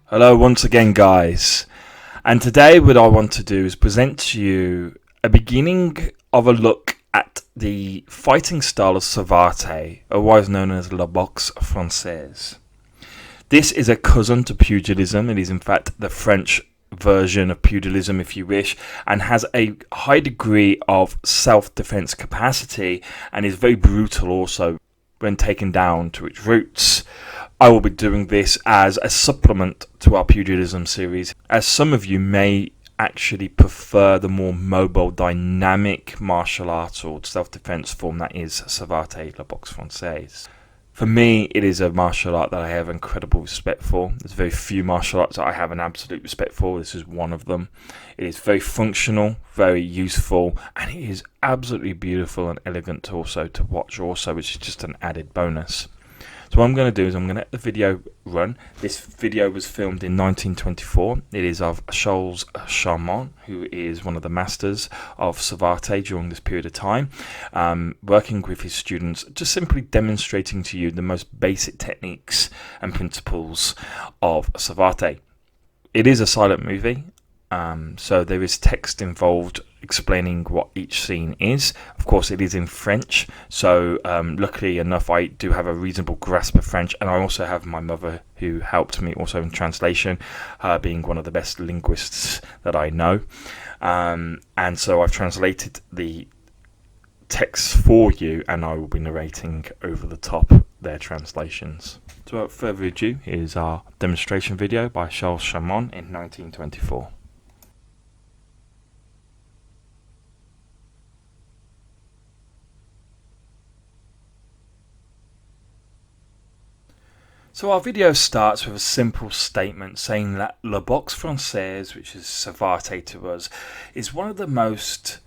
Hello once again, guys, and today what I want to do is present to you a beginning of a look at the fighting style of Savate, otherwise known as la Boxe Francaise. This is a cousin to pugilism. It is in fact the French version of pugilism, if you wish, and has a high degree of self-defense capacity and is very brutal also when taken down to its roots. I will be doing this as a supplement to our pugilism series, as some of you may actually prefer the more mobile, dynamic martial arts or self-defense form that is Savate, la Boxe Francaise. For me, it is a martial art that I have incredible respect for. There's very few martial arts that I have an absolute respect for. This is one of them. It is very functional, very useful, and it is absolutely beautiful and elegant also to watch also, which is just an added bonus. So what I'm going to do is I'm going to let the video run. This video was filmed in 1924. It is of Charlemont, who is one of the masters of Savate during this period of time, working with his students, just simply demonstrating to you the most basic techniques and principles of Savate. It is a silent movie, so there is text involved explaining what each scene is. Of course, it is in French, so luckily enough I do have a reasonable grasp of French, and I also have my mother who helped me also in translation, her being one of the best linguists that I know, and so I've translated the text for you and I will be narrating over the top their translations. So without further ado, here's our demonstration video by Charlemont in 1924. So our video starts with a simple statement saying that la Boxe Francaise, which is Savate to us, is one of the most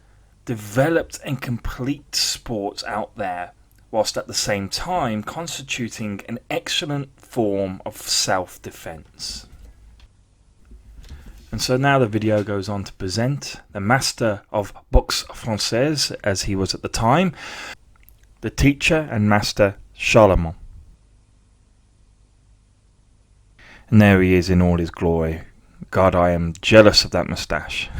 developed and complete sports out there, whilst at the same time constituting an excellent form of self-defense. And so now the video goes on to present the master of Boxe Francaise, as he was at the time, the teacher and master Charlemont. And there he is in all his glory. God, I am jealous of that moustache.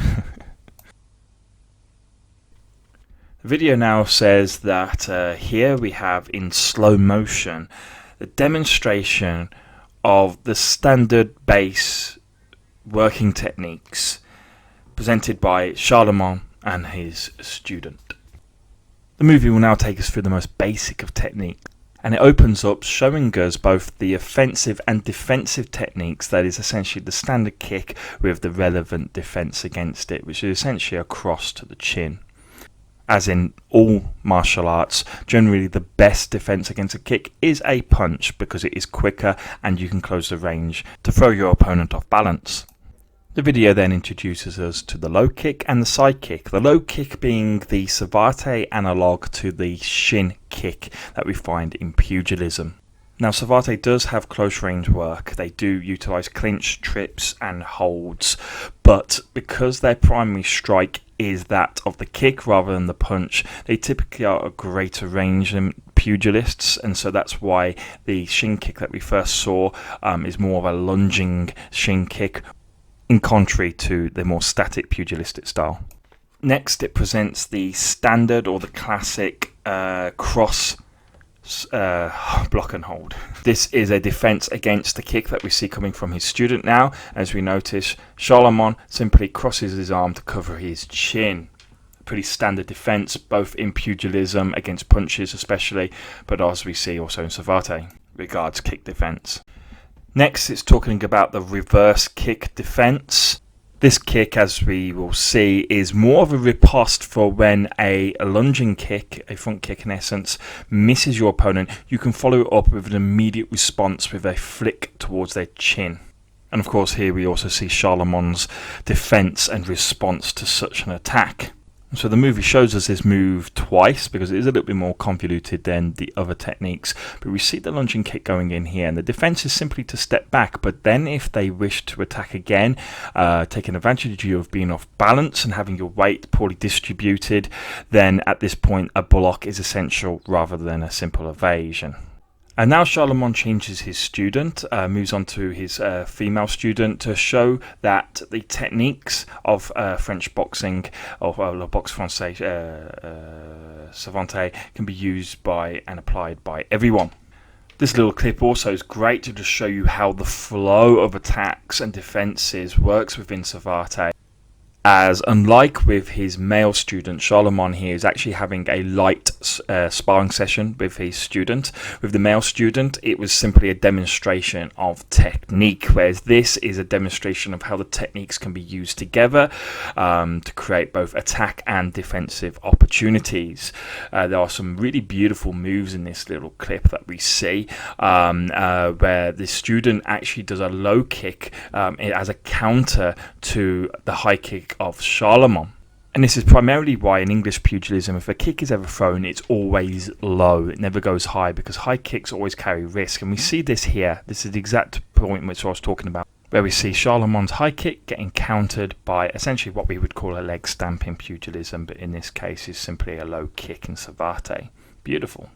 The video now says that here we have in slow motion the demonstration of the standard base working techniques presented by Charlemont and his student. The movie will now take us through the most basic of techniques, and it opens up showing us both the offensive and defensive techniques, that is essentially the standard kick with the relevant defense against it, which is essentially a cross to the chin. As in all martial arts, generally the best defense against a kick is a punch, because it is quicker and you can close the range to throw your opponent off balance. The video then introduces us to the low kick and the side kick, the low kick being the Savate analogue to the shin kick that we find in pugilism. Now Savate does have close range work. They do utilise clinch, trips and holds, but because their primary strike is that of the kick rather than the punch, they typically are at greater range than pugilists, and so that's why the shin kick that we first saw is more of a lunging shin kick, in contrary to the more static pugilistic style. Next, it presents the standard or the classic cross block and hold. This is a defense against the kick that we see coming from his student now. As we notice, Charlemont simply crosses his arm to cover his chin. A pretty standard defense, both in pugilism against punches especially, but as we see also in Savate regards kick defense. Next, it's talking about the reverse kick defense. This kick, as we will see, is more of a riposte for when a lunging kick, a front kick in essence, misses your opponent. You can follow it up with an immediate response with a flick towards their chin. And of course here we also see Charlemont's defense and response to such an attack. So the movie shows us this move twice because it is a little bit more convoluted than the other techniques, but we see the lunging kick going in here, and the defense is simply to step back, but then if they wish to attack again, taking advantage of you of being off balance and having your weight poorly distributed, then at this point a block is essential rather than a simple evasion. And now Charlemont changes his student, moves on to his female student to show that the techniques of French boxing, of la Boxe Francaise, Savate, can be used by and applied by everyone. This little clip also is great to just show you how the flow of attacks and defences works within Savate. As unlike with his male student, Charlemont here is actually having a light sparring session with his student. With the male student, it was simply a demonstration of technique, whereas this is a demonstration of how the techniques can be used together to create both attack and defensive opportunities. There are some really beautiful moves in this little clip that we see, where the student actually does a low kick as a counter to the high kick of Charlemont. And this is primarily why in English pugilism, if a kick is ever thrown, it's always low. It never goes high because high kicks always carry risk. And we see this here. This is the exact point which I was talking about, where we see Charlemont's high kick getting countered by essentially what we would call a leg stamp in pugilism, but in this case is simply a low kick in Savate. Beautiful.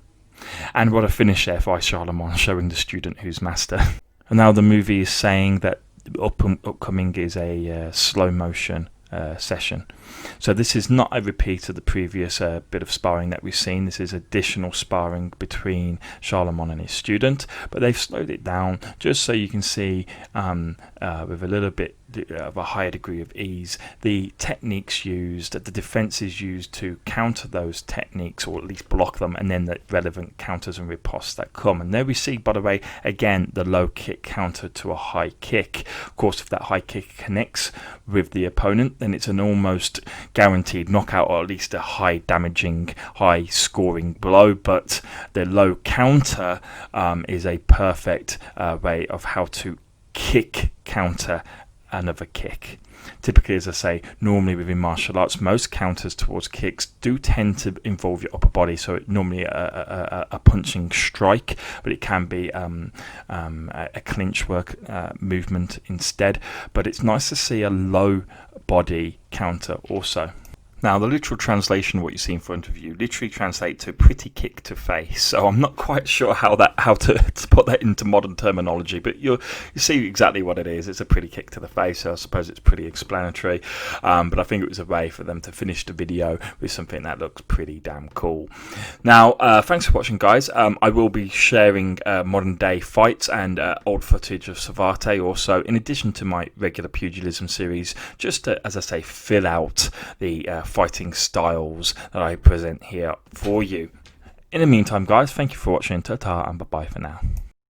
And what a finish there by Charlemont, showing the student who's master. And now the movie is saying that upcoming is a slow motion session. So this is not a repeat of the previous bit of sparring that we've seen. This is additional sparring between Charlemont and his student, but they've slowed it down just so you can see with a little bit of a higher degree of ease the techniques used, the defenses used to counter those techniques, or at least block them, and then the relevant counters and riposts that come. And there we see, by the way, again the low kick counter to a high kick. Of course, if that high kick connects with the opponent, then it's an almost guaranteed knockout, or at least a high damaging, high scoring blow. But the low counter is a perfect way of how to kick counter another kick. Typically, as I say, normally within martial arts, most counters towards kicks do tend to involve your upper body, so it normally a punching strike, but it can be a clinch work movement instead. But it's nice to see a low body counter also. Now, the literal translation of what you see in front of you literally translates to pretty kick to face. So I'm not quite sure how to put that into modern terminology, but you see exactly what it is. It's a pretty kick to the face, so I suppose it's pretty explanatory. But I think it was a way for them to finish the video with something that looks pretty damn cool. Now, thanks for watching, guys. I will be sharing modern day fights and old footage of Savate also, in addition to my regular pugilism series, just to, as I say, fill out the fighting styles that I present here for you. In the meantime, guys, thank you for watching. Ta-ta and bye-bye for now.